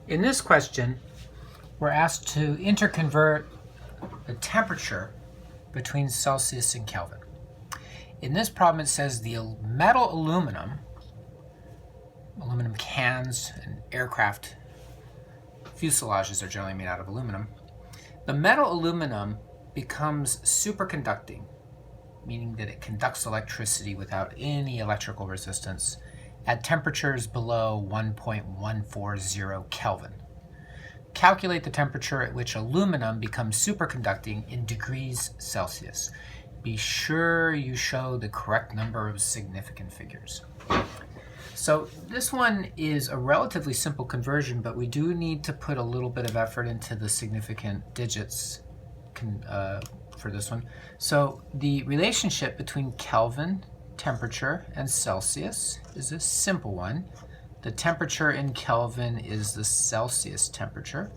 In this question, we're asked to interconvert the temperature between Celsius and Kelvin. In this problem, it says the metal aluminum cans and aircraft fuselages are generally made out of aluminum. The metal aluminum becomes superconducting, meaning that it conducts electricity without any electrical resistance at temperatures below 1.140 Kelvin. Calculate the temperature at which aluminum becomes superconducting in degrees Celsius. Be sure you show the correct number of significant figures. So this one is a relatively simple conversion, but we do need to put a little bit of effort into the significant digits for this one. So the relationship between Kelvin temperature and Celsius is a simple one. The temperature in Kelvin is the Celsius temperature,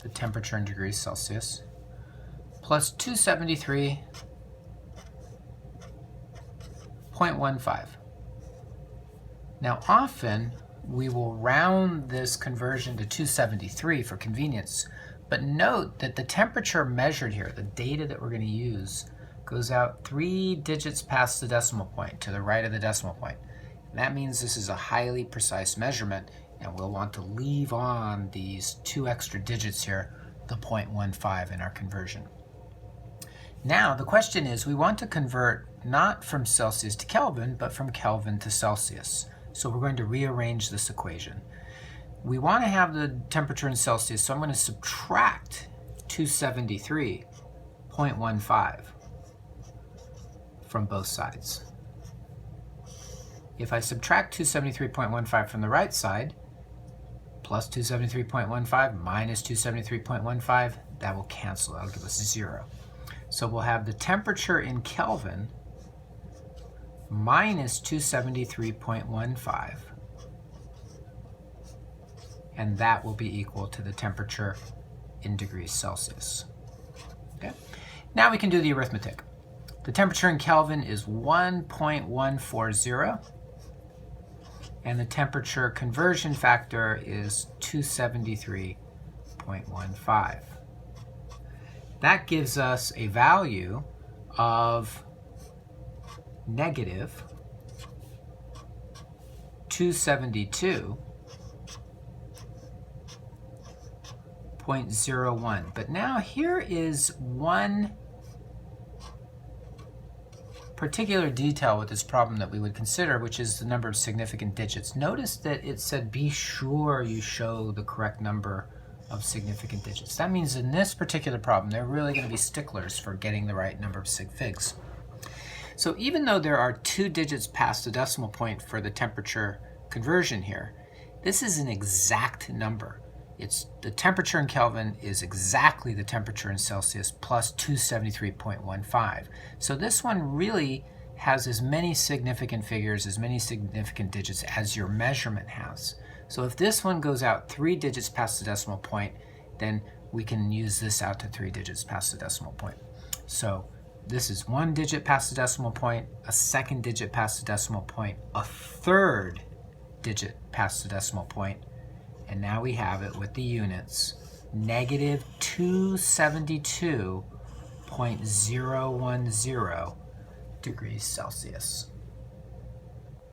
the temperature in degrees Celsius, plus 273.15. Now often we will round this conversion to 273 for convenience, but note that the temperature measured here, the data that we're going to use, goes out 3 digits past the decimal point, to the right of the decimal point. And that means this is a highly precise measurement, and we'll want to leave on these 2 extra digits here, the 0.15 in our conversion. Now the question is, we want to convert not from Celsius to Kelvin, but from Kelvin to Celsius. So we're going to rearrange this equation. We want to have the temperature in Celsius, so I'm going to subtract 273.15 from both sides. If I subtract 273.15 from the right side, plus 273.15 minus 273.15, that will cancel. That'll give us 0. So we'll have the temperature in Kelvin minus 273.15, and that will be equal to the temperature in degrees Celsius. Okay? Now we can do the arithmetic. The temperature in Kelvin is 1.140, and the temperature conversion factor is 273.15. That gives us a value of negative 272.01. But now here is one particular detail with this problem that we would consider, which is the number of significant digits. Notice that it said be sure you show the correct number of significant digits. That means in this particular problem, they're really going to be sticklers for getting the right number of sig figs. So even though there are 2 digits past the decimal point for the temperature conversion here, this is an exact number. It's the temperature in Kelvin is exactly the temperature in Celsius plus 273.15. So this one really has as many significant figures, as many significant digits as your measurement has. So if this one goes out 3 digits past the decimal point, then we can use this out to 3 digits past the decimal point. So this is 1 digit past the decimal point, a 2nd digit past the decimal point, a 3rd digit past the decimal point, and now we have it with the units, negative 272.010 degrees Celsius.